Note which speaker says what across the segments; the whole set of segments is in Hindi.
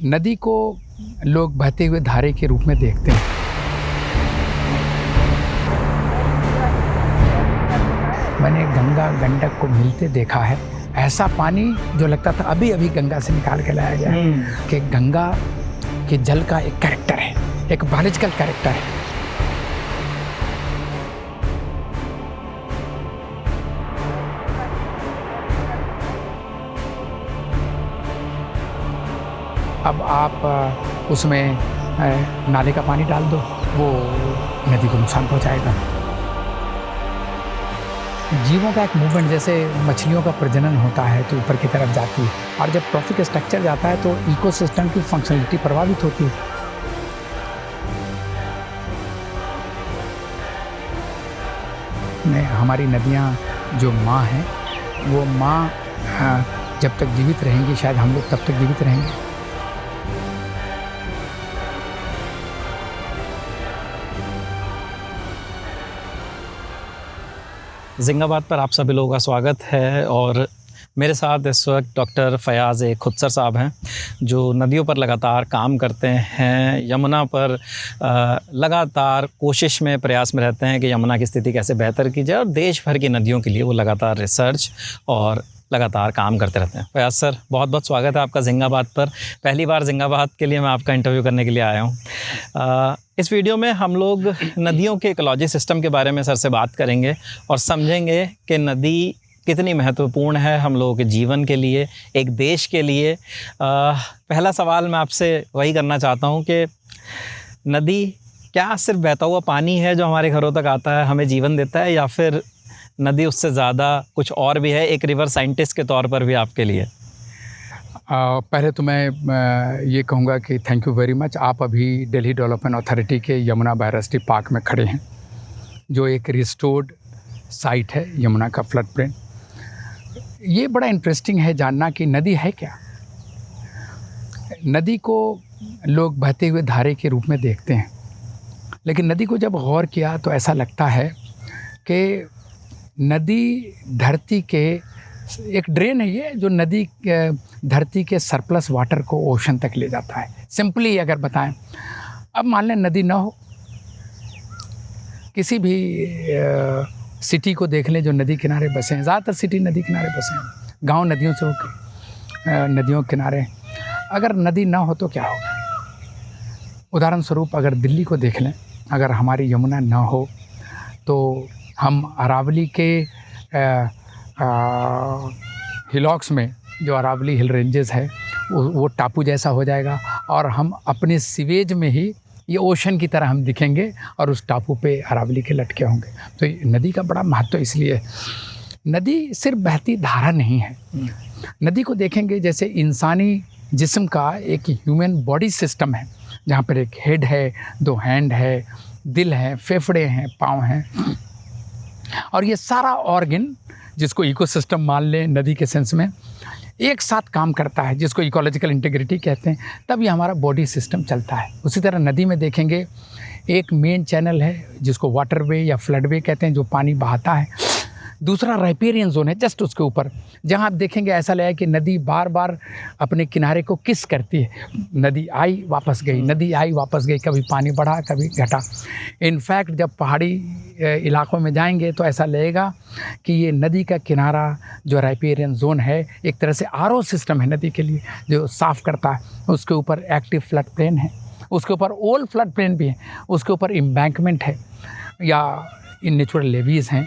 Speaker 1: नदी को लोग बहते हुए धारे के रूप में देखते हैं। मैंने गंगा गंडक को मिलते देखा है। ऐसा पानी जो लगता था अभी अभी गंगा से निकाल के लाया गया है कि गंगा के जल का एक कैरेक्टर है, एक बायोलॉजिकल कैरेक्टर है। अब आप उसमें नाले का पानी डाल दो, वो नदी को नुकसान पहुंचाएगा। जीवों का एक मूवमेंट, जैसे मछलियों का प्रजनन होता है तो ऊपर की तरफ जाती है, और जब ट्रॉफिक स्ट्रक्चर जाता है तो इकोसिस्टम की फंक्शनलिटी प्रभावित होती है। हमारी नदियाँ जो माँ हैं, वो माँ जब तक जीवित रहेंगी, शायद हम लोग तब तक जीवित रहेंगे।
Speaker 2: जिंदाबाद पर आप सभी लोगों का स्वागत है। और मेरे साथ इस वक्त डॉक्टर फयाज़ खुदसर साहब हैं, जो नदियों पर लगातार काम करते हैं। यमुना पर लगातार कोशिश में, प्रयास में रहते हैं कि यमुना की स्थिति कैसे बेहतर की जाए, और देश भर की नदियों के लिए वो लगातार रिसर्च और लगातार काम करते रहते हैं। फयाज़ सर, बहुत बहुत स्वागत है आपका जिंदाबाद पर। पहली बार जिंदाबाद के लिए मैं आपका इंटरव्यू करने के लिए आया हूँ। इस वीडियो में हम लोग नदियों के इकोलॉजी सिस्टम के बारे में सर से बात करेंगे और समझेंगे कि नदी कितनी महत्वपूर्ण है हम लोगों के जीवन के लिए, एक देश के लिए। पहला सवाल मैं आपसे वही करना चाहता हूँ कि नदी क्या सिर्फ बहता हुआ पानी है जो हमारे घरों तक आता है, हमें जीवन देता है, या फिर नदी उससे ज़्यादा कुछ और भी है, एक रिवर साइंटिस्ट के तौर पर भी आपके लिए?
Speaker 1: पहले तो मैं ये कहूँगा कि थैंक यू वेरी मच। आप अभी दिल्ली डेवलपमेंट अथॉरिटी के यमुना बायोस्फीयर पार्क में खड़े हैं, जो एक रिस्टोर्ड साइट है यमुना का फ्लड प्लेन। ये बड़ा इंटरेस्टिंग है जानना कि नदी है क्या। नदी को लोग बहते हुए धारे के रूप में देखते हैं, लेकिन नदी को जब गौर किया तो ऐसा लगता है कि नदी धरती के एक ड्रेन है, ये जो नदी धरती के सरप्लस वाटर को ओशन तक ले जाता है। सिंपली अगर बताएं, अब मान लें नदी ना हो, किसी भी सिटी को देख लें जो नदी किनारे बसे हैं, ज़्यादातर सिटी नदी किनारे बसे हैं, गांव नदियों से होकर नदियों के किनारे। अगर नदी ना हो तो क्या होगा? उदाहरण स्वरूप अगर दिल्ली को देख लें, अगर हमारी यमुना ना हो तो हम अरावली के हिलॉक्स में, जो अरावली हिल रेंजेस है, वो टापू जैसा हो जाएगा, और हम अपने सीवेज में ही ये ओशन की तरह हम दिखेंगे, और उस टापू पे अरावली के लटके होंगे। तो नदी का बड़ा महत्व इसलिए है। नदी सिर्फ बहती धारा नहीं है। नदी को देखेंगे जैसे इंसानी जिस्म का एक ह्यूमन बॉडी सिस्टम है, जहाँ पर एक हेड है, दो हैंड है, दिल है, फेफड़े हैं, पाँव हैं, और ये सारा ऑर्गन, जिसको इकोसिस्टम मान लें नदी के सेंस में, एक साथ काम करता है, जिसको इकोलॉजिकल इंटीग्रिटी कहते हैं। तब ये हमारा बॉडी सिस्टम चलता है। उसी तरह नदी में देखेंगे एक मेन चैनल है, जिसको वाटरवे या फ्लडवे कहते हैं, जो पानी बहाता है। दूसरा राइपेरियन जोन है जस्ट उसके ऊपर, जहाँ आप देखेंगे ऐसा लगेगा कि नदी बार बार अपने किनारे को किस करती है। नदी आई वापस गई, नदी आई वापस गई, कभी पानी बढ़ा कभी घटा। इनफैक्ट जब पहाड़ी इलाकों में जाएंगे तो ऐसा लगेगा कि ये नदी का किनारा जो राइपेरियन जोन है, एक तरह से आरओ सिस्टम है नदी के लिए, जो साफ़ करता है। उसके ऊपर एक्टिव फ्लड प्लेन है, उसके ऊपर ओल्ड फ्लड प्लेन भी है, उसके ऊपर एम्बैंकमेंट है या इन नेचुरल लेवीज़ हैं,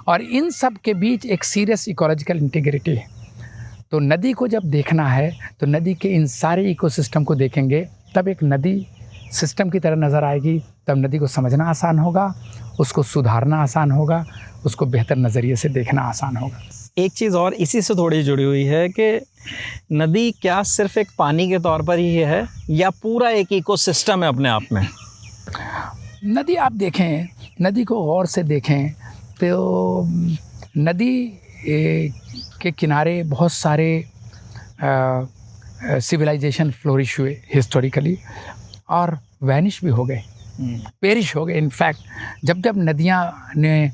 Speaker 1: और इन सब के बीच एक सीरियस इकोलॉजिकल इंटीग्रिटी है। तो नदी को जब देखना है तो नदी के इन सारे इकोसिस्टम को देखेंगे, तब एक नदी सिस्टम की तरह नज़र आएगी। तब नदी को समझना आसान होगा, उसको सुधारना आसान होगा, उसको बेहतर नज़रिए से देखना आसान होगा।
Speaker 2: एक चीज़ और इसी से थोड़ी जुड़ी हुई है कि नदी क्या सिर्फ एक पानी के तौर पर ही है, या पूरा एक इकोसिस्टम है अपने आप में?
Speaker 1: नदी आप देखें, नदी को गौर से देखें तो नदी के किनारे बहुत सारे सिविलाइजेशन फ्लोरिश हुए हिस्टोरिकली, और वैनिश भी हो गए, पेरिश हो गए। इनफैक्ट जब जब नदियाँ ने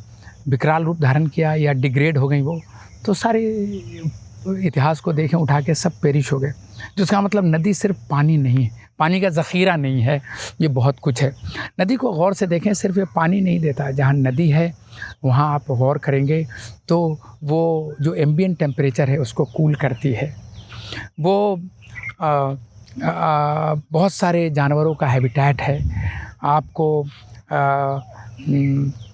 Speaker 1: विकराल रूप धारण किया या डिग्रेड हो गई वो, तो सारे इतिहास को देखें उठा के, सब पेरिश हो गए। जिसका मतलब नदी सिर्फ पानी नहीं है, पानी का ज़ख़ीरा नहीं है, ये बहुत कुछ है। नदी को गौर से देखें, सिर्फ ये पानी नहीं देता। जहाँ नदी है वहाँ आप गौर करेंगे तो वो जो एम्बिएंट टेम्परेचर है उसको कूल करती है। वो बहुत सारे जानवरों का हैबिटेट है। आपको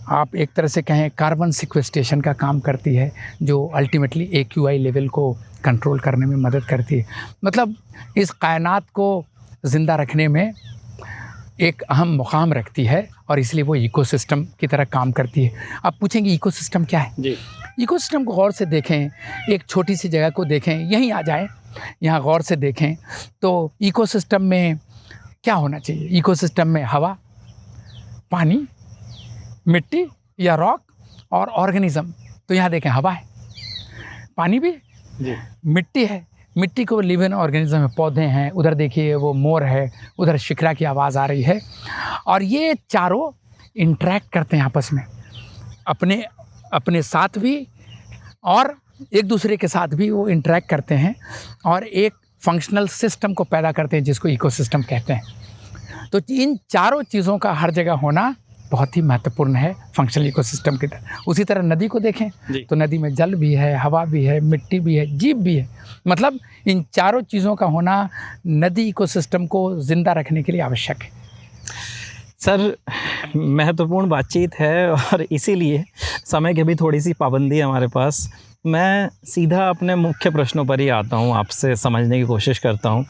Speaker 1: आप एक तरह से कहें कार्बन सिक्वेस्ट्रेशन का काम करती है, जो अल्टीमेटली AQI लेवल को कंट्रोल करने में मदद करती है। मतलब इस कायनात को ज़िंदा रखने में एक अहम मुकाम रखती है और इसलिए वो इकोसिस्टम की तरह काम करती है। आप पूछेंगे इकोसिस्टम क्या है?
Speaker 2: जी,
Speaker 1: इकोसिस्टम को गौर से देखें, एक छोटी सी जगह को देखें, यहीं आ जाएं, यहाँ गौर से देखें तो इकोसिस्टम में क्या होना चाहिए? इकोसिस्टम में हवा, पानी, मिट्टी या रॉक और ऑर्गेनिज्म। तो यहाँ देखें, हवा है, पानी भी,
Speaker 2: जी,
Speaker 1: मिट्टी है, मिट्टी को लिविंग ऑर्गेनिज्म है, पौधे हैं, उधर देखिए वो मोर है, उधर शिखरा की आवाज़ आ रही है। और ये चारों इंटरेक्ट करते हैं आपस में, अपने साथ भी और एक दूसरे के साथ भी वो इंटरेक्ट करते हैं और एक फंक्शनल सिस्टम को पैदा करते हैं जिसको इकोसिस्टम कहते हैं। तो इन चारों चीज़ों का हर जगह होना बहुत ही महत्वपूर्ण है फंक्शनल इकोसिस्टम की तरह। उसी तरह नदी को देखें तो नदी में जल भी है, हवा भी है, मिट्टी भी है, जीव भी है। मतलब इन चारों चीज़ों का होना नदी इकोसिस्टम को ज़िंदा रखने के लिए आवश्यक है।
Speaker 2: सर, महत्वपूर्ण बातचीत है और इसीलिए समय की भी थोड़ी सी पाबंदी है हमारे पास। मैं सीधा अपने मुख्य प्रश्नों पर ही आता हूँ, आपसे समझने की कोशिश करता हूँ।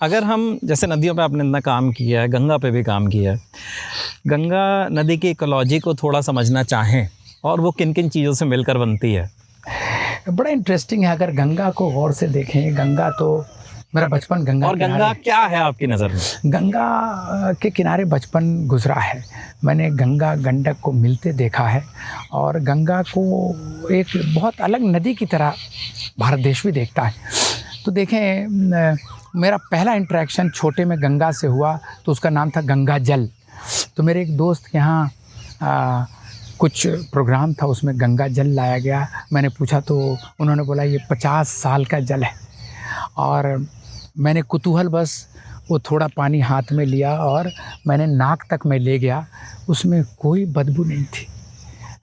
Speaker 2: अगर हम जैसे नदियों पे आपने इतना काम किया है, गंगा पे भी काम किया है, गंगा नदी की इकोलॉजी को थोड़ा समझना चाहें और वो किन किन चीज़ों से मिलकर बनती है?
Speaker 1: बड़ा इंटरेस्टिंग है। अगर गंगा को गौर से देखें, गंगा तो मेरा बचपन गंगा
Speaker 2: और गंगा क्या है आपकी नज़र में?
Speaker 1: गंगा के किनारे बचपन गुजरा है। मैंने गंगा गंडक को मिलते देखा है और गंगा को एक बहुत अलग नदी की तरह भारत देश भी देखता है। तो देखें, मेरा पहला इंटरेक्शन छोटे में गंगा से हुआ तो उसका नाम था गंगा जल। तो मेरे एक दोस्त के यहाँ कुछ प्रोग्राम था, उसमें गंगा जल लाया गया। मैंने पूछा तो उन्होंने बोला ये 50 साल का जल है। और मैंने कुतूहल बस वो थोड़ा पानी हाथ में लिया और मैंने नाक तक में ले गया। उसमें कोई बदबू नहीं थी,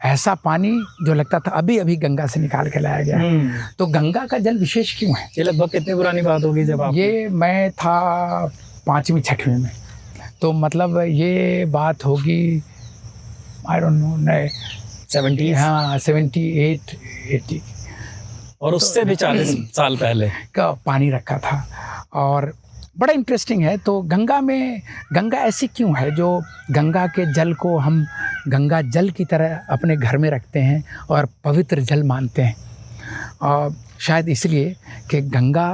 Speaker 1: ऐसा पानी जो लगता था अभी अभी गंगा से निकाल के लाया गया। तो गंगा का जल विशेष क्यों है?
Speaker 2: ये लगभग कितनी पुरानी बात होगी जब आप?
Speaker 1: ये मैं था 5वीं 6वीं में, तो मतलब ये बात होगी आई डोंट नो
Speaker 2: 70,
Speaker 1: हाँ 78 80
Speaker 2: और उससे भी 40 साल पहले
Speaker 1: का पानी रखा था। और बड़ा इंटरेस्टिंग है। तो गंगा ऐसी क्यों है जो गंगा के जल को हम गंगा जल की तरह अपने घर में रखते हैं और पवित्र जल मानते हैं? और शायद इसलिए कि गंगा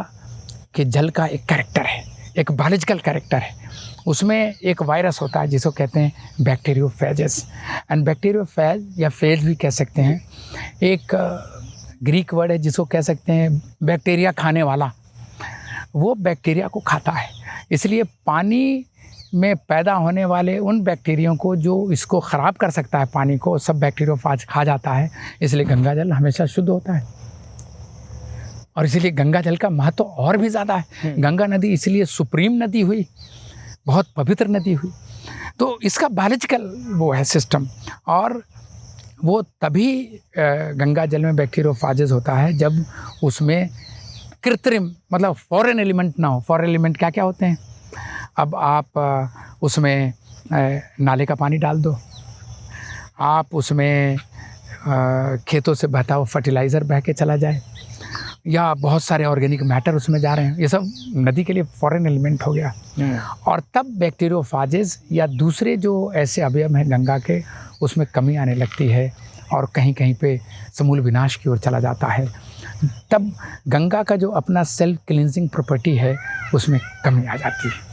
Speaker 1: के जल का एक कैरेक्टर है, एक बायोलॉजिकल कैरेक्टर है। उसमें एक वायरस होता है जिसको कहते हैं बैक्टीरियोफेजेस। एंड बैक्टीरियोफेज या फेज भी कह सकते हैं, एक ग्रीक वर्ड है जिसको कह सकते हैं बैक्टीरिया खाने वाला। वो बैक्टीरिया को खाता है, इसलिए पानी में पैदा होने वाले उन बैक्टीरिया को जो इसको ख़राब कर सकता है पानी को, सब बैक्टीरियोफेज खा जाता है। इसलिए गंगा जल हमेशा शुद्ध होता है और इसीलिए गंगा जल का महत्व और भी ज़्यादा है। गंगा नदी इसलिए सुप्रीम नदी हुई, बहुत पवित्र नदी हुई। तो इसका बायोलॉजिकल वो है सिस्टम, और वो तभी गंगा जल में बैक्टीरियोफेजेस होता है जब उसमें कृत्रिम मतलब फॉरेन एलिमेंट ना हो। फॉरेन एलिमेंट क्या क्या होते हैं? अब आप उसमें नाले का पानी डाल दो, आप उसमें खेतों से बहता हुआ फर्टिलाइज़र बह के चला जाए, या बहुत सारे ऑर्गेनिक मैटर उसमें जा रहे हैं, ये सब नदी के लिए फॉरेन एलिमेंट हो गया। और तब बैक्टीरियोफेजेस या दूसरे जो ऐसे अवयव हैं गंगा के, उसमें कमी आने लगती है और कहीं कहीं पे समूल विनाश की ओर चला जाता है। तब गंगा का जो अपना सेल्फ क्लींजिंग प्रॉपर्टी है उसमें कमी आ जाती है।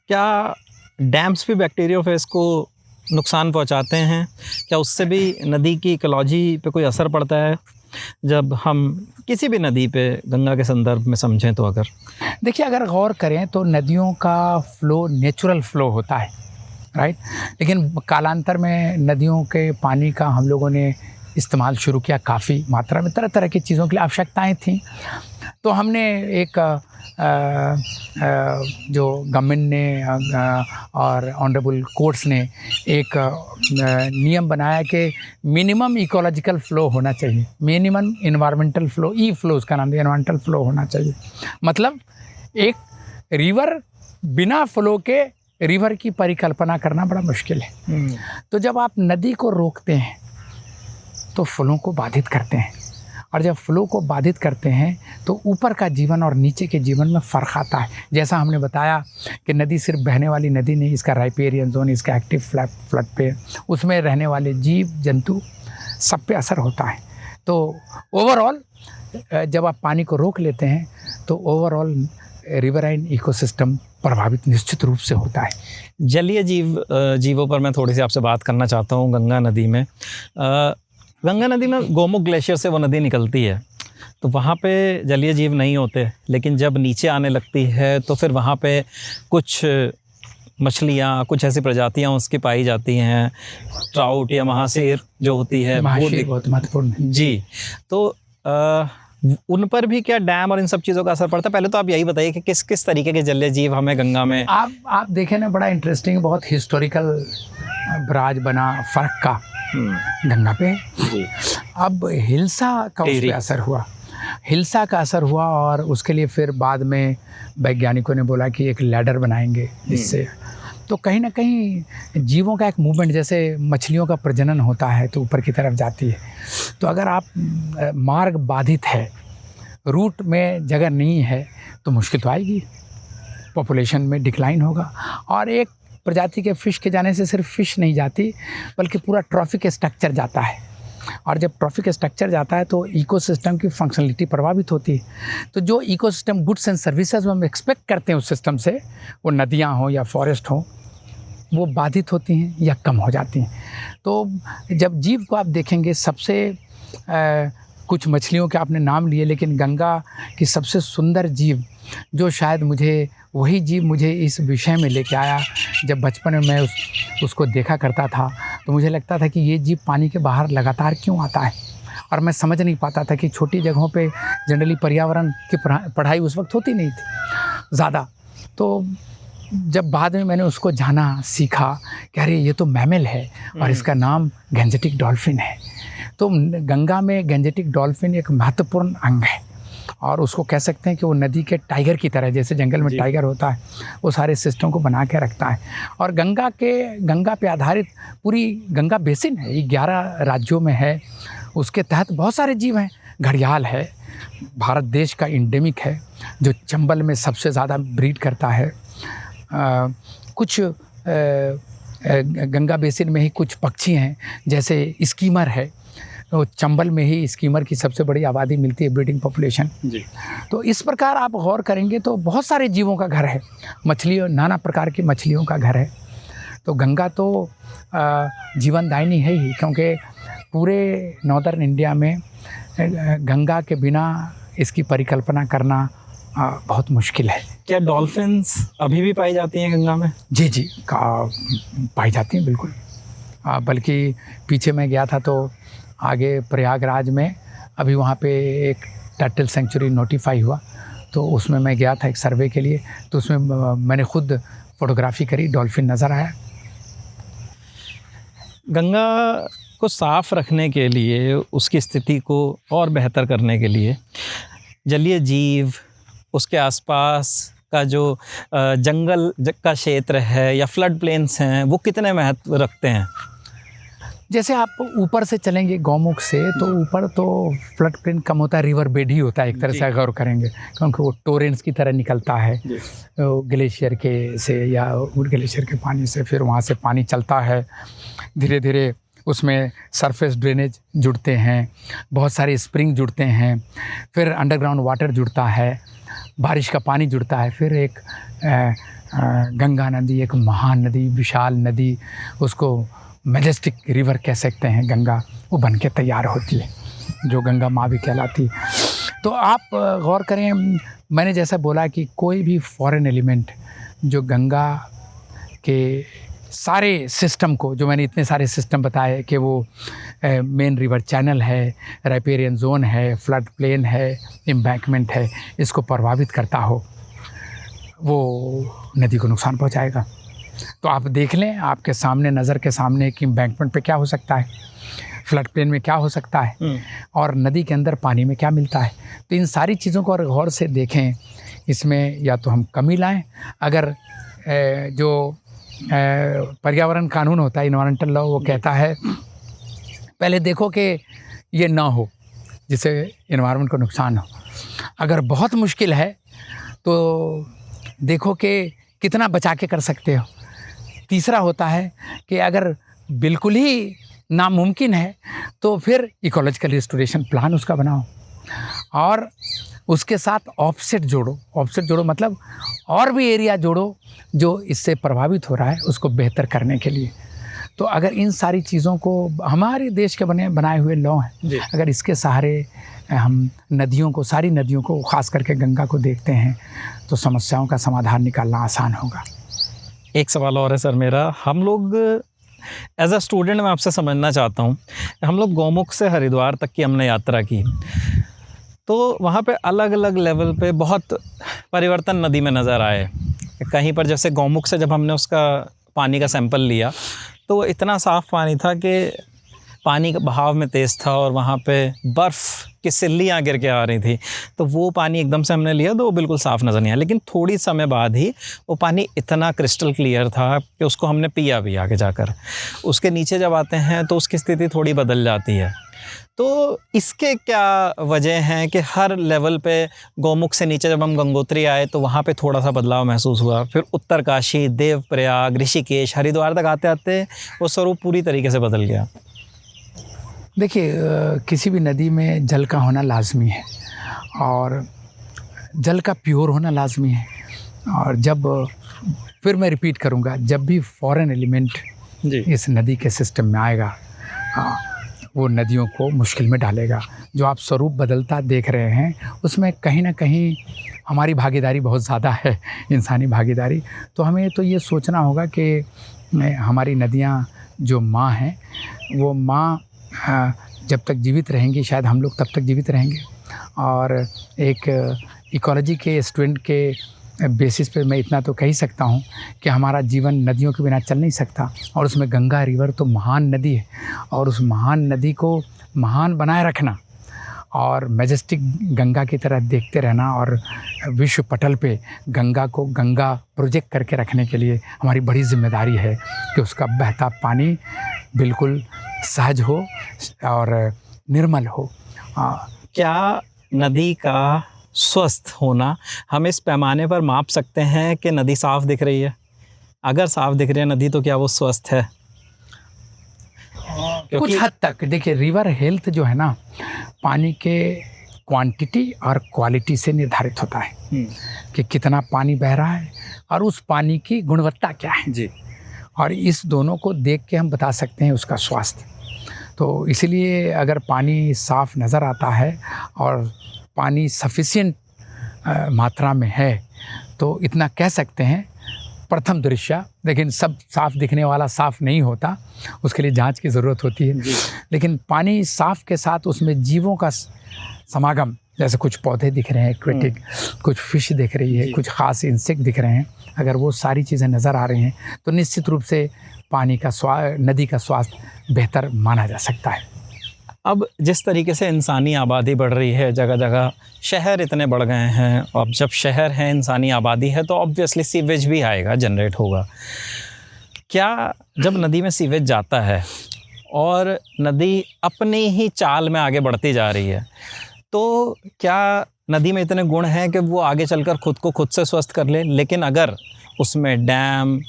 Speaker 2: क्या डैम्स भी बैक्टीरियोफेज को नुकसान पहुंचाते हैं? क्या उससे भी नदी की इकोलॉजी पे कोई असर पड़ता है जब हम किसी भी नदी पे गंगा के संदर्भ में समझें तो? अगर
Speaker 1: देखिए, अगर गौर करें तो नदियों का फ्लो नेचुरल फ्लो होता है, राइट। लेकिन कालांतर में नदियों के पानी का हम लोगों ने इस्तेमाल शुरू किया काफ़ी मात्रा में, तरह तरह की चीज़ों के लिए आवश्यकताएं थीं। तो हमने एक जो गवर्नमेंट ने और ऑनरेबल कोर्ट्स ने एक नियम बनाया कि मिनिमम इकोलॉजिकल फ़्लो होना चाहिए, मिनिमम इन्वायरमेंटल फ़्लो, ई फ़्लो उसका नाम है, इन्वायरमेंटल फ़्लो होना चाहिए। मतलब एक रिवर बिना फ़्लो के रिवर की परिकल्पना करना बड़ा मुश्किल है। तो जब आप नदी को रोकते हैं तो फ़्लो को बाधित करते हैं, और जब फ़्लो को बाधित करते हैं तो ऊपर का जीवन और नीचे के जीवन में फ़र्क आता है। जैसा हमने बताया कि नदी सिर्फ बहने वाली नदी नहीं, इसका राइपेरियन जोन, इसका एक्टिव फ्लड पे, उसमें रहने वाले जीव जंतु सब पे असर होता है। तो ओवरऑल जब आप पानी को रोक लेते हैं तो ओवरऑल रिवराइन इकोसिस्टम प्रभावित निश्चित रूप से होता है।
Speaker 2: जलीय जीवों पर मैं थोड़ी सी आपसे बात करना चाहता हूँ। गंगा नदी में गंगा नदी में गोमुख ग्लेशियर से वो नदी निकलती है, तो वहाँ पे जलीय जीव नहीं होते, लेकिन जब नीचे आने लगती है तो फिर वहाँ पे कुछ मछलियाँ, कुछ ऐसी प्रजातियाँ उसकी पाई जाती हैं, ट्राउट या महासीर जो होती है,
Speaker 1: महाशीर बहुत महत्वपूर्ण है।
Speaker 2: जी। तो उन पर भी क्या डैम और इन सब चीज़ों का असर पड़ता है? पहले तो आप यही बताइए कि किस किस तरीके के जलीय जीव हमें गंगा में।
Speaker 1: आप देखें ना, बड़ा इंटरेस्टिंग, बहुत हिस्टोरिकल ब्राज बना फ़र्क का गंगा पे। अब हिल्सा का उस पर असर हुआ, हिल्सा का असर हुआ, और उसके लिए फिर बाद में वैज्ञानिकों ने बोला कि एक लैडर बनाएंगे जिससे, तो कहीं ना कहीं जीवों का एक मूवमेंट, जैसे मछलियों का प्रजनन होता है तो ऊपर की तरफ जाती है। तो अगर आप मार्ग बाधित है, रूट में जगह नहीं है, तो मुश्किल तो आएगी, पॉपुलेशन में डिक्लाइन होगा। और एक प्रजाति के फ़िश के जाने से सिर्फ फ़िश नहीं जाती, बल्कि पूरा ट्रॉफिक स्ट्रक्चर जाता है, और जब ट्रॉफिक स्ट्रक्चर जाता है तो इकोसिस्टम की फंक्शनलिटी प्रभावित होती है। तो जो इकोसिस्टम गुड्स एंड सर्विसेज हम एक्सपेक्ट करते हैं उस सिस्टम से, वो नदियाँ हों या फॉरेस्ट हों, वो बाधित होती हैं या कम हो जाती हैं। तो जब जीव को आप देखेंगे, सबसे कुछ मछलियों के आपने नाम लिए, लेकिन गंगा की सबसे सुंदर जीव, जो शायद वही जीव मुझे इस विषय में लेके आया, जब बचपन में मैं उसको देखा करता था तो मुझे लगता था कि ये जीव पानी के बाहर लगातार क्यों आता है, और मैं समझ नहीं पाता था कि छोटी जगहों पे जनरली पर्यावरण की पढ़ाई उस वक्त होती नहीं थी ज़्यादा। तो जब बाद में मैंने उसको जाना, सीखा कि अरे ये तो मैमल है और इसका नाम गैंजेटिक डॉल्फिन है। तो गंगा में गैंजेटिक डॉल्फिन एक महत्वपूर्ण अंग है, और उसको कह सकते हैं कि वो नदी के टाइगर की तरह, जैसे जंगल में टाइगर होता है, वो सारे सिस्टम को बना के रखता है। और गंगा पे आधारित पूरी गंगा बेसिन है, ये 11 राज्यों में है, उसके तहत बहुत सारे जीव हैं। घड़ियाल है, भारत देश का इंडेमिक है, जो चंबल में सबसे ज़्यादा ब्रीड करता है। कुछ गंगा बेसिन में ही कुछ पक्षी हैं, जैसे स्कीमर है, तो चंबल में ही स्कीमर की सबसे बड़ी आबादी मिलती है, ब्रीडिंग पॉपुलेशन जी। तो इस प्रकार आप गौर करेंगे तो बहुत सारे जीवों का घर है, मछलियों, नाना प्रकार की मछलियों का घर है। तो गंगा तो जीवनदायिनी है ही, क्योंकि पूरे नॉर्दर्न इंडिया में गंगा के बिना इसकी परिकल्पना करना बहुत मुश्किल है।
Speaker 2: क्या डॉल्फिन्स अभी भी पाई जाती हैं गंगा में?
Speaker 1: जी पाई जाती हैं, बिल्कुल। बल्कि पीछे मैं गया था तो आगे प्रयागराज में अभी वहाँ पे एक टर्टल सेंचुरी नोटिफाई हुआ, तो उसमें मैं गया था एक सर्वे के लिए, तो उसमें मैंने खुद फोटोग्राफी करी, डॉल्फिन नज़र आया।
Speaker 2: गंगा को साफ़ रखने के लिए, उसकी स्थिति को और बेहतर करने के लिए जलीय जीव, उसके आसपास का जो जंगल का क्षेत्र है या फ्लड प्लेन्स हैं, वो कितने महत्व रखते हैं?
Speaker 1: जैसे आप ऊपर से चलेंगे गौमुख से, तो ऊपर तो फ्लड प्लेन कम होता है, रिवर बेड ही होता है एक तरह से गौर करेंगे, क्योंकि वो टोरेंट्स की तरह निकलता है ग्लेशियर के से या ग्लेशियर के पानी से, फिर वहाँ से पानी चलता है, धीरे धीरे उसमें सरफेस ड्रेनेज जुड़ते हैं, बहुत सारे स्प्रिंग जुड़ते हैं, फिर अंडरग्राउंड वाटर जुड़ता है, बारिश का पानी जुड़ता है, फिर एक गंगा नदी, एक महान नदी, विशाल नदी, उसको मैजेस्टिक रिवर कह सकते हैं गंगा, वो बन के तैयार होती है, जो गंगा माँ भी कहलाती। तो आप गौर करें, मैंने जैसा बोला कि कोई भी फॉरेन एलिमेंट जो गंगा के सारे सिस्टम को, जो मैंने इतने सारे सिस्टम बताए कि वो मेन रिवर चैनल है, राइपेरियन जोन है, फ्लड प्लेन है, एम्बैंकमेंट है, इसको प्रभावित करता हो, वो नदी को नुकसान पहुंचाएगा। तो आप देख लें, आपके सामने, नज़र के सामने कि एम्बैंकमेंट पे क्या हो सकता है, फ्लड प्लेन में क्या हो सकता है, और नदी के अंदर पानी में क्या मिलता है। तो इन सारी चीज़ों को अगर गौर से देखें, इसमें या तो हम कमी लाएं, अगर जो पर्यावरण कानून होता है, इन्वायरमेंटल लॉ, वो कहता है पहले देखो कि ये ना हो जिससे इन्वायरमेंट को नुकसान हो। अगर बहुत मुश्किल है तो देखो कि कितना बचा के कर सकते हो। तीसरा होता है कि अगर बिल्कुल ही नामुमकिन है तो फिर इकोलॉजिकल रिस्टोरेशन प्लान उसका बनाओ, और उसके साथ ऑफसेट जोड़ो मतलब और भी एरिया जोड़ो जो इससे प्रभावित हो रहा है, उसको बेहतर करने के लिए। तो अगर इन सारी चीज़ों को, हमारे देश के बनाए हुए लॉ हैं, अगर इसके सहारे हम नदियों को, सारी नदियों को, ख़ास करके गंगा को देखते हैं, तो समस्याओं का समाधान निकालना आसान होगा।
Speaker 2: एक सवाल और है सर मेरा, हम लोग एज अ स्टूडेंट मैं आपसे समझना चाहता हूँ, हम लोग गौमुख से हरिद्वार तक की हमने यात्रा की, तो वहाँ पे अलग अलग लेवल पे बहुत परिवर्तन नदी में नज़र आए। कहीं पर जैसे गौमुख से जब हमने उसका पानी का सैंपल लिया तो वो इतना साफ़ पानी था कि पानी का बहाव में तेज़ था, और वहाँ पे बर्फ़ की सिल्लियाँ गिर के आ रही थी, तो वो पानी एकदम से हमने लिया तो वो बिल्कुल साफ़ नज़र नहीं आया। लेकिन थोड़ी समय बाद ही वो पानी इतना क्रिस्टल क्लियर था कि उसको हमने पिया भी आगे जाकर। उसके नीचे जब आते हैं तो उसकी स्थिति थोड़ी बदल जाती है। तो इसके क्या वजह हैं कि हर लेवल पे, गौमुख से नीचे जब हम गंगोत्री आए तो वहाँ पे थोड़ा सा बदलाव महसूस हुआ, फिर उत्तरकाशी, देवप्रयाग, ऋषिकेश, हरिद्वार तक आते आते वो स्वरूप पूरी तरीके से बदल गया।
Speaker 1: देखिए, किसी भी नदी में जल का होना लाजमी है, और जल का प्योर होना लाजमी है। और जब, फिर मैं रिपीट करूँगा, जब भी फॉरेन एलिमेंट इस नदी के सिस्टम में आएगा, वो नदियों को मुश्किल में डालेगा। जो आप स्वरूप बदलता देख रहे हैं, उसमें कहीं ना कहीं हमारी भागीदारी बहुत ज़्यादा है, इंसानी भागीदारी। तो हमें तो ये सोचना होगा कि हमारी नदियाँ जो माँ हैं, वो माँ जब तक जीवित रहेंगी, शायद हम लोग तब तक जीवित रहेंगे। और एक इकोलॉजी के स्टूडेंट के बेसिस पे मैं इतना तो कह ही सकता हूँ कि हमारा जीवन नदियों के बिना चल नहीं सकता, और उसमें गंगा रिवर तो महान नदी है, और उस महान नदी को महान बनाए रखना और मैजेस्टिक गंगा की तरह देखते रहना, और विश्व पटल पे गंगा को गंगा प्रोजेक्ट करके रखने के लिए हमारी बड़ी जिम्मेदारी है कि उसका बहता पानी बिल्कुल सहज हो और निर्मल हो।
Speaker 2: क्या नदी का स्वस्थ होना हम इस पैमाने पर माप सकते हैं कि नदी साफ़ दिख रही है? अगर साफ़ दिख रही है नदी तो क्या वो स्वस्थ है?
Speaker 1: कुछ हद तक देखिए, रिवर हेल्थ जो है ना, पानी के क्वांटिटी और क्वालिटी से निर्धारित होता है कि कितना पानी बह रहा है और उस पानी की गुणवत्ता क्या है जी। और इस दोनों को देख के हम बता सकते हैं उसका स्वास्थ्य। तो इसीलिए अगर पानी साफ़ नज़र आता है और पानी सफिशिएंट मात्रा में है तो इतना कह सकते हैं प्रथम दृश्य। लेकिन सब साफ़ दिखने वाला साफ़ नहीं होता, उसके लिए जांच की ज़रूरत होती है। लेकिन पानी साफ़ के साथ उसमें जीवों का समागम, जैसे कुछ पौधे दिख रहे हैं एक्वेटिक, कुछ फिश दिख रही है, कुछ ख़ास इंसेक्ट दिख रहे हैं, अगर वो सारी चीज़ें नज़र आ रही हैं तो निश्चित रूप से पानी का नदी का स्वास्थ्य बेहतर माना जा सकता है।
Speaker 2: अब जिस तरीके से इंसानी आबादी बढ़ रही है, जगह जगह शहर इतने बढ़ गए हैं, अब जब शहर है, इंसानी आबादी है, तो ऑब्वियसली सीवेज भी आएगा, जनरेट होगा। क्या जब नदी में सीवेज जाता है और नदी अपनी ही चाल में आगे बढ़ती जा रही है, तो क्या नदी में इतने गुण हैं कि वो आगे चलकर खुद को खुद से स्वस्थ कर ले? लेकिन अगर उसमें डैम,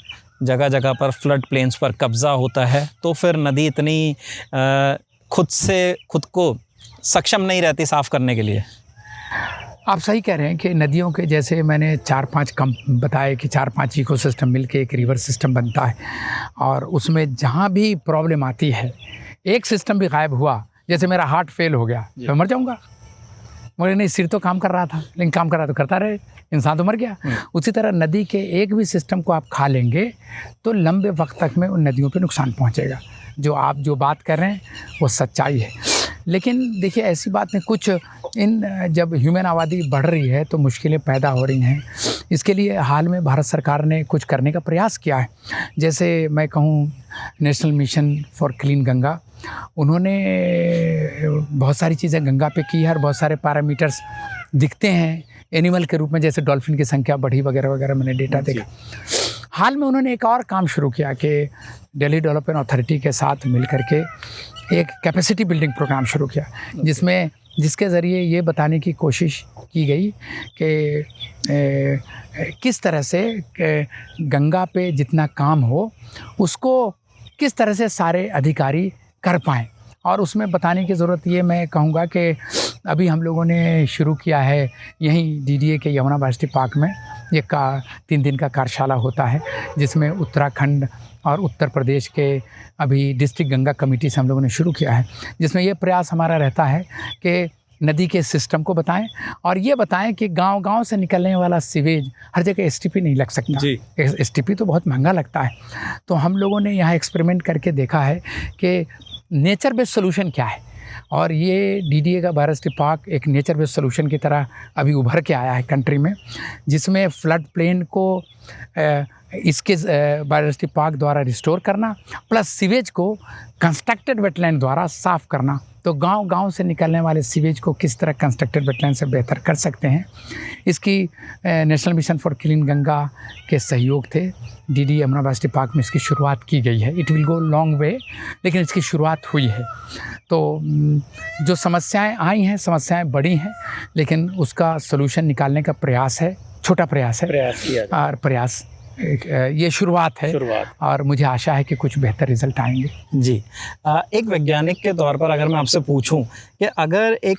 Speaker 2: जगह जगह पर फ्लड प्लेन्स पर कब्ज़ा होता है, तो फिर नदी इतनी खुद से खुद को सक्षम नहीं रहती साफ़ करने के लिए।
Speaker 1: आप सही कह रहे हैं कि नदियों के, जैसे मैंने 4-5 बताए कि 4-5 इकोसिस्टम मिलके एक रिवर सिस्टम बनता है, और उसमें जहाँ भी प्रॉब्लम आती है, एक सिस्टम भी गायब हुआ, जैसे मेरा हार्ट फेल हो गया तो मर जाऊँगा, मगर नहीं, सिर तो काम कर रहा था, लेकिन काम कर रहा तो करता रहे, इंसान तो मर गया। उसी तरह नदी के एक भी सिस्टम को आप खा लेंगे तो लंबे वक्त तक में उन नदियों पे नुकसान पहुंचेगा। जो आप जो बात कर रहे हैं वो सच्चाई है। लेकिन देखिए ऐसी बात नहीं, कुछ जब ह्यूमन आबादी बढ़ रही है तो मुश्किलें पैदा हो रही हैं। इसके लिए हाल में भारत सरकार ने कुछ करने का प्रयास किया है। जैसे मैं कहूँ national mission for clean Ganga, उन्होंने बहुत सारी चीज़ें गंगा पे की है और बहुत सारे पैरामीटर्स दिखते हैं एनिमल के रूप में, जैसे डॉल्फिन की संख्या बढ़ी वगैरह वगैरह, मैंने डेटा देखा। हाल में उन्होंने एक और काम शुरू किया कि दिल्ली डेवलपमेंट अथॉरिटी के साथ मिल करके एक कैपेसिटी बिल्डिंग प्रोग्राम शुरू किया, जिसके ज़रिए ये बताने की कोशिश की गई कि किस तरह से गंगा पे जितना काम हो उसको किस तरह से सारे अधिकारी कर पाएँ। और उसमें बताने की ज़रूरत ये मैं कहूँगा कि अभी हम लोगों ने शुरू किया है यहीं DDA के यमुना यूनिवर्सिटी पार्क में, ये 3 दिन का कार्यशाला होता है, जिसमें उत्तराखंड और उत्तर प्रदेश के अभी डिस्ट्रिक्ट गंगा कमेटी से हम लोगों ने शुरू किया है, जिसमें ये प्रयास हमारा रहता है कि नदी के सिस्टम को बताएं और ये बताएं कि गांव-गांव से निकलने वाला सीवेज हर जगह STP नहीं लग सकता जी। STP तो बहुत महंगा लगता है। तो हम लोगों ने यहाँ एक्सपेरिमेंट करके देखा है कि नेचर बेस्ड सोल्यूशन क्या है, और ये DDA का बायोडायवर्सिटी पार्क एक नेचर बेस्ड सोल्यूशन की तरह अभी उभर के आया है कंट्री में, जिसमें फ्लड प्लेन को इसके बायोडायवर्सिटी पार्क द्वारा रिस्टोर करना प्लस सीवेज को कंस्ट्रक्टेड वेटलैंड द्वारा साफ़ करना। तो गांव-गांव से निकलने वाले सीवेज को किस तरह कंस्ट्रक्टेड वेटलैंड से बेहतर कर सकते हैं, इसकी national mission for clean Ganga के सहयोग थे DDA यमुना यूनिवर्सिटी पार्क में इसकी शुरुआत की गई है। It will go long way, लेकिन इसकी शुरुआत हुई है। तो जो समस्याएं आई हैं, समस्याएं बड़ी हैं, लेकिन उसका सलूशन निकालने का प्रयास है, छोटा प्रयास है और प्रयास ये शुरुआत है और मुझे आशा है कि कुछ बेहतर रिजल्ट आएंगे।
Speaker 2: जी, एक वैज्ञानिक के तौर पर अगर मैं आपसे पूछूं कि अगर एक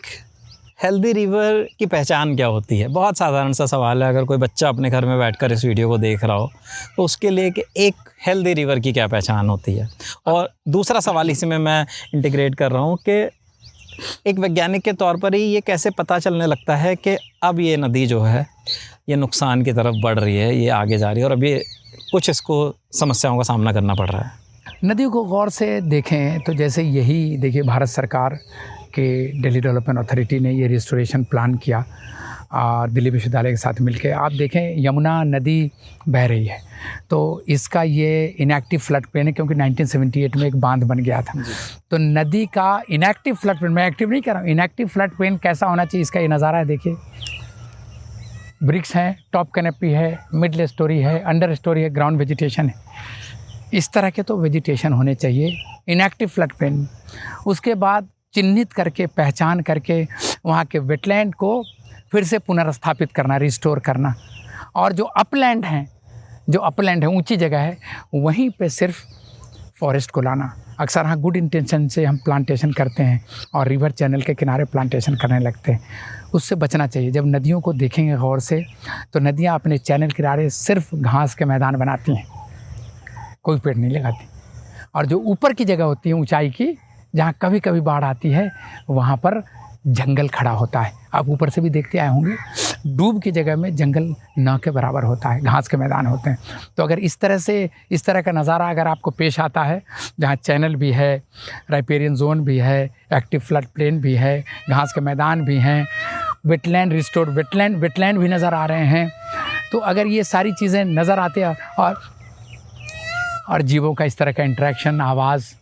Speaker 2: हेल्दी रिवर की पहचान क्या होती है, बहुत साधारण सा सवाल है, अगर कोई बच्चा अपने घर में बैठकर इस वीडियो को देख रहा हो तो उसके लिए कि एक हेल्दी रिवर की क्या पहचान होती है। और दूसरा सवाल इसी में मैं इंटीग्रेट कर रहा हूँ कि एक वैज्ञानिक के तौर पर ही ये कैसे पता चलने लगता है कि अब ये नदी जो है ये नुकसान की तरफ बढ़ रही है, ये आगे जा रही है और अभी कुछ इसको समस्याओं का सामना करना पड़ रहा है।
Speaker 1: नदियों को गौर से देखें तो जैसे यही देखिए भारत सरकार के दिल्ली डेवलपमेंट अथॉरिटी ने ये रिस्टोरेशन प्लान किया और दिल्ली विश्वविद्यालय के साथ मिलकर। आप देखें यमुना नदी बह रही है तो इसका ये इनएक्टिव फ्लड प्लेन है, क्योंकि 1978 में एक बांध बन गया था। तो नदी का इनएक्टिव फ्लड प्लेन, मैं एक्टिव नहीं कर रहा हूँ, इनएक्टिव फ्लड प्लेन कैसा होना चाहिए इसका ये नज़ारा है। देखिए ब्रिक्स हैं, टॉप कैनोपी है, मिडल स्टोरी है, अंडर स्टोरी है, ग्राउंड वेजिटेशन है। इस तरह के तो वेजिटेशन होने चाहिए इनएक्टिव फ्लड प्लेन। उसके बाद चिन्हित करके पहचान करके वहाँ के वेटलैंड को फिर से पुनर्स्थापित करना, रिस्टोर करना। और जो अपलैंड है ऊंची जगह है, वहीं पे सिर्फ फॉरेस्ट को लाना। अक्सर हाँ गुड इंटेंशन से हम प्लांटेशन करते हैं और रिवर चैनल के किनारे प्लांटेशन करने लगते हैं, उससे बचना चाहिए। जब नदियों को देखेंगे गौर से तो नदियाँ अपने चैनल किनारे सिर्फ घास के मैदान बनाती हैं, कोई पेड़ नहीं लगाती। और जो ऊपर की जगह होती है ऊंचाई की, जहाँ कभी कभी बाढ़ आती है, वहाँ पर जंगल खड़ा होता है। आप ऊपर से भी देखते आए होंगे, डूब की जगह में जंगल न के बराबर होता है, घास के मैदान होते हैं। तो अगर इस तरह का नज़ारा अगर आपको पेश आता है, जहाँ चैनल भी है, राइपेरियन जोन भी है, एक्टिव फ्लड प्लेन भी है, घास के मैदान भी हैं, वेटलैंड रिस्टोर्ड वेटलैंड भी नज़र आ रहे हैं, तो अगर ये सारी चीज़ें नज़र आते हैं और जीवों का इस तरह का इंटरेक्शन, आवाज़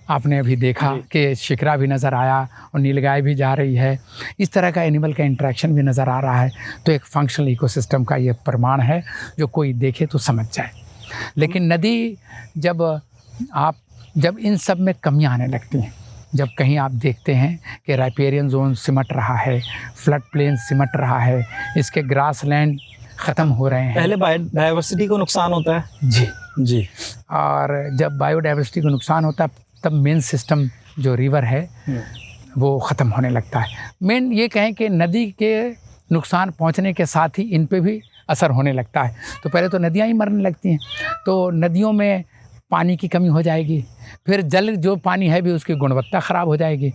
Speaker 1: आपने अभी देखा कि शिकरा भी नज़र आया और नीलगाय भी जा रही है, इस तरह का एनिमल का इंटरेक्शन भी नज़र आ रहा है, तो एक फंक्शनल इकोसिस्टम का ये प्रमाण है जो कोई देखे तो समझ जाए। लेकिन नदी जब इन सब में कमियां आने लगती हैं, जब कहीं आप देखते हैं कि राइपेरियन जोन सिमट रहा है, फ्लड प्लेन सिमट रहा है, इसके ग्रास लैंड ख़त्म हो रहे हैं,
Speaker 2: पहले बायोडाइवर्सिटी को नुकसान होता है। जी।
Speaker 1: और जब बायोडाइवर्सिटी को नुकसान होता है तब मेन सिस्टम जो रिवर है वो ख़त्म होने लगता है। मेन ये कहें कि नदी के नुकसान पहुंचने के साथ ही इन पे भी असर होने लगता है। तो पहले तो नदियां ही मरने लगती हैं, तो नदियों में पानी की कमी हो जाएगी, फिर जल जो पानी है भी उसकी गुणवत्ता ख़राब हो जाएगी,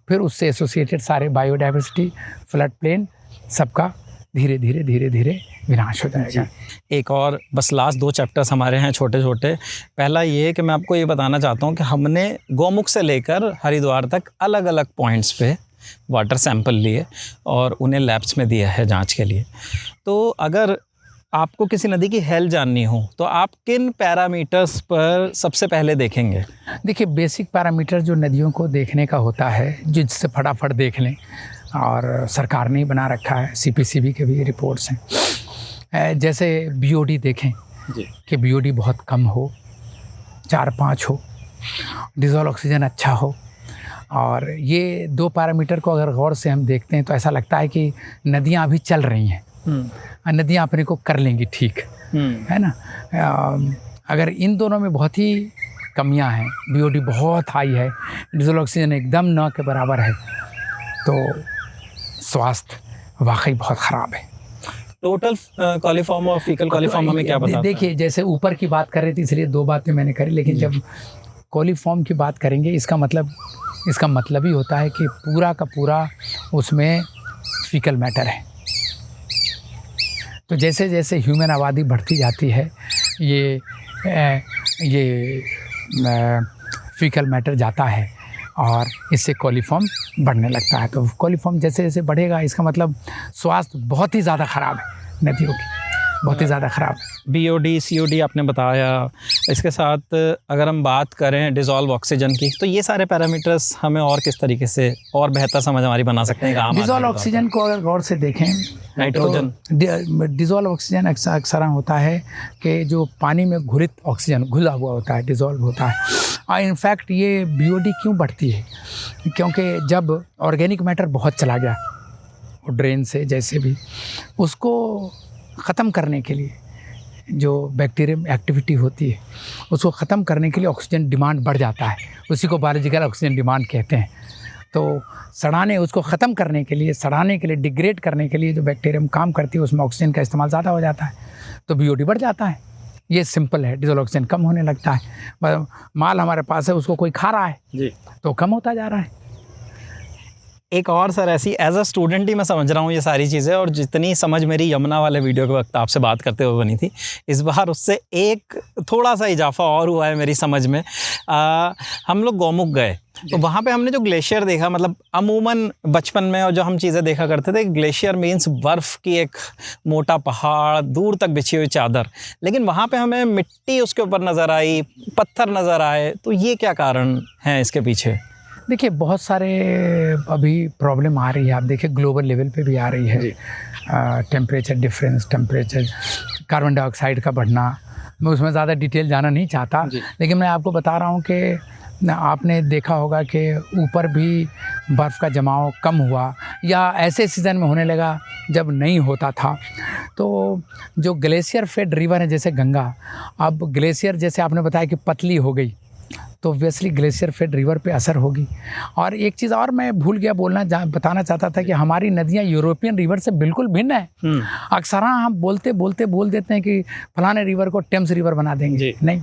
Speaker 1: फिर उससे एसोसिएटेड सारे बायोडाइवर्सिटी, फ्लड प्लेन सबका धीरे धीरे धीरे धीरे विनाश हो जाएगा।
Speaker 2: एक और बस लास्ट 2 चैप्टर्स हमारे हैं छोटे छोटे। पहला ये कि मैं आपको ये बताना चाहता हूँ कि हमने गौमुख से लेकर हरिद्वार तक अलग अलग पॉइंट्स पे वाटर सैंपल लिए और उन्हें लैब्स में दिया है जांच के लिए। तो अगर आपको किसी नदी की हेल्थ जाननी हो तो आप किन पैरामीटर्स पर सबसे पहले देखेंगे?
Speaker 1: देखिए, बेसिक पैरामीटर जो नदियों को देखने का होता है, जिससे फटाफट देख लें, और सरकार ने ही बना रखा है, CPCB के भी रिपोर्ट्स हैं। जैसे BOD देखें कि BOD बहुत कम हो, 4-5 हो, डिज़ोल्व ऑक्सीजन अच्छा हो, और ये 2 पैरामीटर को अगर गौर से हम देखते हैं तो ऐसा लगता है कि नदियाँ अभी चल रही हैं, नदियाँ अपने को कर लेंगी ठीक, है ना। अगर इन दोनों में बहुत ही कमियां हैं, BOD बहुत हाई है, डिज़ोल्व ऑक्सीजन एकदम न के बराबर है, तो स्वास्थ्य वाकई बहुत ख़राब है।
Speaker 2: टोटल कॉलीफॉर्म और फीकल कॉलीफॉर्म हमें क्या बताता है?
Speaker 1: देखिए, जैसे ऊपर की बात कर रही थी इसलिए 2 बातें मैंने करी, लेकिन जब कॉलीफॉर्म की बात करेंगे इसका मतलब ही होता है कि पूरा का पूरा उसमें फीकल मैटर है। तो जैसे जैसे ह्यूमन आबादी बढ़ती जाती है, ये फीकल मैटर जाता है और इससे कॉलीफॉर्म बढ़ने लगता है। तो कॉलीफॉर्म जैसे जैसे बढ़ेगा, इसका मतलब स्वास्थ्य बहुत ही ज़्यादा ख़राब है नदियों की, बहुत ही ज़्यादा ख़राब है।
Speaker 2: BOD COD आपने बताया, इसके साथ अगर हम बात करें डिज़ोल्व ऑक्सीजन की, तो ये सारे पैरामीटर्स हमें और किस तरीके से और बेहतर समझ हमारी बना सकते हैं?
Speaker 1: डिज़ोल्व ऑक्सीजन को अगर गौर से देखें,
Speaker 2: नाइट्रोजन,
Speaker 1: डिज़ोल्व ऑक्सीजन अक्सर होता है कि जो पानी में घुलित ऑक्सीजन घुला हुआ होता है, डिज़ोल्व होता है। और इनफैक्ट ये BOD क्यों बढ़ती है? क्योंकि जब ऑर्गेनिक मैटर बहुत चला गया ड्रेन से, जैसे भी उसको ख़त्म करने के लिए जो बैक्टीरियम एक्टिविटी होती है उसको ख़त्म करने के लिए ऑक्सीजन डिमांड बढ़ जाता है, उसी को बायोलॉजिकल ऑक्सीजन डिमांड कहते हैं। तो उसको ख़त्म करने के लिए, डिग्रेड करने के लिए जो बैक्टीरियम काम करती है उसमें ऑक्सीजन का इस्तेमाल ज़्यादा हो जाता है, तो BOD बढ़ जाता है। ये सिंपल है, डिज़ोल्व ऑक्सीजन कम होने लगता है। माल हमारे पास है, उसको कोई खा रहा है जी, तो कम होता जा रहा है।
Speaker 2: एक और सर, ऐसी एज अ स्टूडेंट ही मैं समझ रहा हूँ ये सारी चीज़ें, और जितनी समझ मेरी यमुना वाले वीडियो के वक्त आपसे बात करते हुए बनी थी, इस बार उससे एक थोड़ा सा इजाफा और हुआ है मेरी समझ में। हम लोग गौमुख गए तो वहाँ पे हमने जो ग्लेशियर देखा, मतलब अमूमन बचपन में और जो हम चीज़ें देखा करते थे, ग्लेशियर मीन्स बर्फ़ की एक मोटा पहाड़, दूर तक बिछी हुई चादर, लेकिन वहाँ पे हमें मिट्टी उसके ऊपर नज़र आई, पत्थर नज़र आए। तो ये क्या कारण है इसके पीछे?
Speaker 1: देखिए, बहुत सारे अभी प्रॉब्लम आ रही है, आप देखिए ग्लोबल लेवल पे भी आ रही है। टेम्परेचर डिफरेंस, कार्बन डाइऑक्साइड का बढ़ना, मैं उसमें ज़्यादा डिटेल जाना नहीं चाहता, लेकिन मैं आपको बता रहा हूँ कि आपने देखा होगा कि ऊपर भी बर्फ़ का जमाव कम हुआ, या ऐसे सीज़न में होने लगा जब नहीं होता था। तो जो ग्लेशियर फेड रिवर है जैसे गंगा, अब ग्लेशियर जैसे आपने बताया कि पतली हो गई, तो ऑब्वियसली ग्लेशियर फेड रिवर पे असर होगी। और एक चीज़ और मैं भूल गया बताना चाहता था कि हमारी नदियाँ यूरोपियन रिवर से बिल्कुल भिन्न है। अक्सर हम बोल देते हैं कि फलाने रिवर को टेम्स रिवर बना देंगे, नहीं,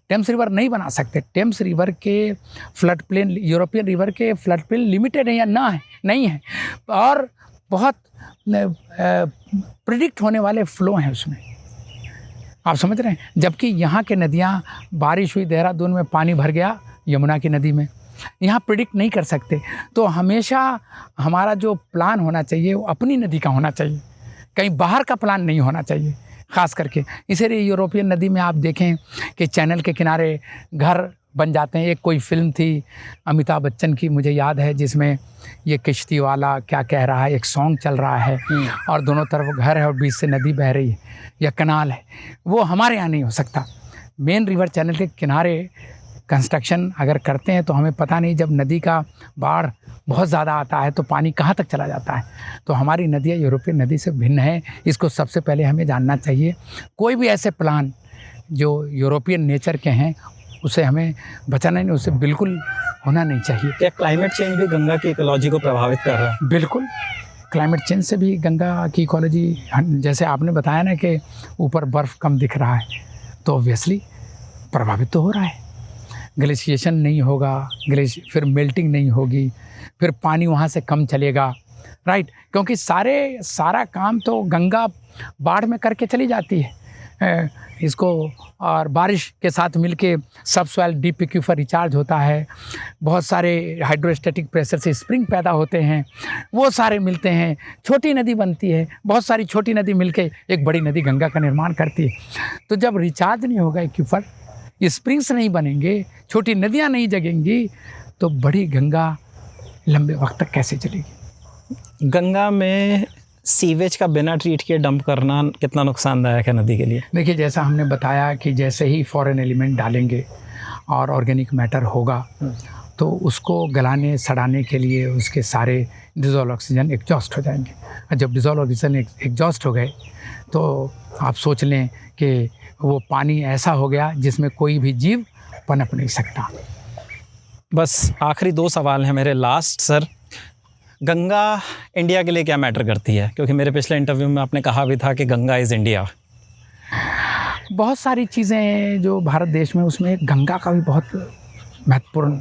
Speaker 1: टेम्स रिवर नहीं बना सकते। टेम्स रिवर के फ्लड प्लेन यूरोपियन रिवर के फ्लड प्लेन लिमिटेड है या नहीं है, और बहुत प्रिडिक्ट होने वाले फ्लो हैं उसमें, आप समझ रहे हैं। जबकि यहाँ के नदियाँ, बारिश हुई, देहरादून में पानी भर गया यमुना की नदी में, यहाँ प्रिडिक्ट नहीं कर सकते। तो हमेशा हमारा जो प्लान होना चाहिए वो अपनी नदी का होना चाहिए, कहीं बाहर का प्लान नहीं होना चाहिए ख़ास करके। इसीलिए यूरोपियन नदी में आप देखें कि चैनल के किनारे घर बन जाते हैं। एक कोई फिल्म थी अमिताभ बच्चन की, मुझे याद है, जिसमें ये किश्ती वाला क्या कह रहा है, एक सॉन्ग चल रहा है और दोनों तरफ घर है और बीच से नदी बह रही है या कनाल है। वो हमारे यहाँ नहीं हो सकता। मेन रिवर चैनल के किनारे कंस्ट्रक्शन अगर करते हैं तो हमें पता नहीं, जब नदी का बाढ़ बहुत ज़्यादा आता है तो पानी कहाँ तक चला जाता है। तो हमारी नदियाँ यूरोपियन नदी से भिन्न है, इसको सबसे पहले हमें जानना चाहिए। कोई भी ऐसे प्लान जो यूरोपियन नेचर के हैं उसे हमें बचाना नहीं, उसे बिल्कुल होना नहीं चाहिए।
Speaker 2: क्या क्लाइमेट चेंज भी गंगा की इकोलॉजी को प्रभावित कर रहा है?
Speaker 1: बिल्कुल, क्लाइमेट चेंज से भी गंगा की इकोलॉजी, जैसे आपने बताया ना कि ऊपर बर्फ़ कम दिख रहा है, तो ऑब्वियसली प्रभावित तो हो रहा है। ग्लेशिएशन नहीं होगा, फिर मेल्टिंग नहीं होगी, फिर पानी वहाँ से कम चलेगा, राइट। क्योंकि सारा काम तो गंगा बाढ़ में करके चली जाती है इसको, और बारिश के साथ मिलके सब सॉइल डीप एक्वीफर रिचार्ज होता है, बहुत सारे हाइड्रोस्टैटिक प्रेशर से स्प्रिंग पैदा होते हैं, वो सारे मिलते हैं, छोटी नदी बनती है, बहुत सारी छोटी नदी मिलके एक बड़ी नदी गंगा का निर्माण करती है। तो जब रिचार्ज नहीं होगा एक्वीफर, स्प्रिंग्स नहीं बनेंगे, छोटी नदियाँ नहीं जगेंगी, तो बड़ी गंगा लंबे वक्त तक कैसे चलेगी।
Speaker 2: गंगा में सीवेज का बिना ट्रीट किए डंप करना कितना नुकसानदायक है नदी के लिए?
Speaker 1: देखिए, जैसा हमने बताया कि जैसे ही फॉरेन एलिमेंट डालेंगे और ऑर्गेनिक मैटर होगा, तो उसको गलाने सड़ाने के लिए उसके सारे डिज़ोल्व ऑक्सीजन एग्जॉस्ट हो जाएंगे। और जब डिज़ोल्व ऑक्सीजन एग्जॉस्ट हो गए तो आप सोच लें कि वो पानी ऐसा हो गया जिसमें कोई भी जीव पनप नहीं सकता।
Speaker 2: बस आखिरी 2 सवाल हैं मेरे लास्ट सर। गंगा इंडिया के लिए क्या मैटर करती है? क्योंकि मेरे पिछले इंटरव्यू में आपने कहा भी था कि गंगा इज़ इंडिया।
Speaker 1: बहुत सारी चीज़ें जो भारत देश में, उसमें गंगा का भी बहुत महत्वपूर्ण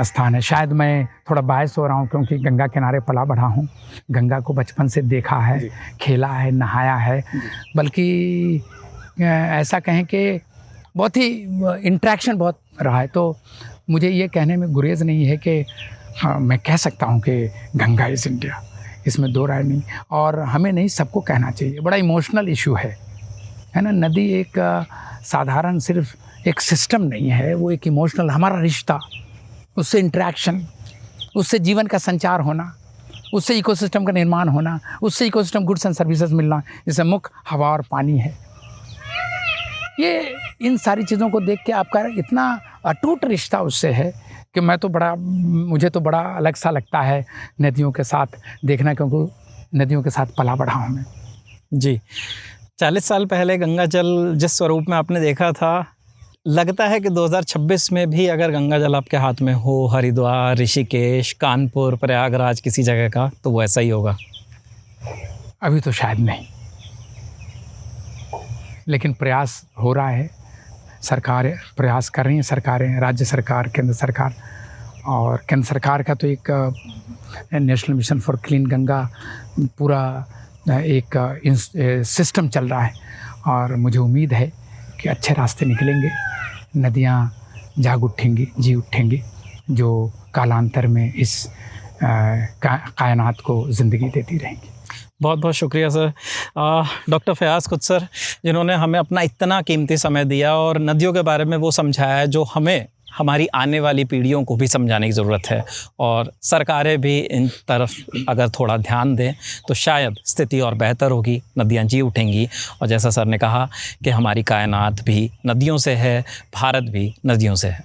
Speaker 1: स्थान है। शायद मैं थोड़ा बायस हो रहा हूँ क्योंकि गंगा किनारे पला बढ़ा हूँ, गंगा को बचपन से देखा है, खेला है, नहाया है, बल्कि ऐसा कहें कि बहुत ही इंटरेक्शन बहुत रहा है। तो मुझे ये कहने में गुरेज नहीं है कि मैं कह सकता हूँ कि गंगा इज़ इंडिया, इसमें दो राय नहीं। और हमें नहीं, सबको कहना चाहिए। बड़ा इमोशनल इशू है ना। नदी एक साधारण सिर्फ एक सिस्टम नहीं है, वो एक इमोशनल, हमारा रिश्ता, उससे इंटरेक्शन, उससे जीवन का संचार होना, उससे इकोसिस्टम का निर्माण होना, उससे इकोसिस्टम गुड्स एंड सर्विसेज मिलना, जैसे मुख्य हवा और पानी है। ये इन सारी चीज़ों को देख के आपका इतना अटूट रिश्ता उससे है कि मुझे तो बड़ा अलग सा लगता है नदियों के साथ देखना, क्योंकि नदियों के साथ पला बढ़ा हूँ मैं।
Speaker 2: जी, 40 साल पहले गंगा जल जिस स्वरूप में आपने देखा था, लगता है कि 2026 में भी अगर गंगा जल आपके हाथ में हो, हरिद्वार, ऋषिकेश, कानपुर, प्रयागराज किसी जगह का, तो वो ऐसा ही होगा?
Speaker 1: अभी तो शायद नहीं, लेकिन प्रयास हो रहा है। सरकार प्रयास कर रही हैं, सरकारें, राज्य सरकार, केंद्र सरकार। और केंद्र सरकार का तो एक national mission for clean Ganga पूरा एक सिस्टम चल रहा है, और मुझे उम्मीद है कि अच्छे रास्ते निकलेंगे, नदियाँ जाग उठेंगी, जी उठेंगी, जो कालांतर में इस कायनात को ज़िंदगी देती रहेंगी।
Speaker 2: बहुत बहुत शुक्रिया सर। डॉक्टर फयाज़ खुत्सर, जिन्होंने हमें अपना इतना कीमती समय दिया और नदियों के बारे में वो समझाया जो हमें हमारी आने वाली पीढ़ियों को भी समझाने की ज़रूरत है, और सरकारें भी इन तरफ अगर थोड़ा ध्यान दें तो शायद स्थिति और बेहतर होगी, नदियाँ जी उठेंगी। और जैसा सर ने कहा कि हमारी कायनात भी नदियों से है, भारत भी नदियों से है।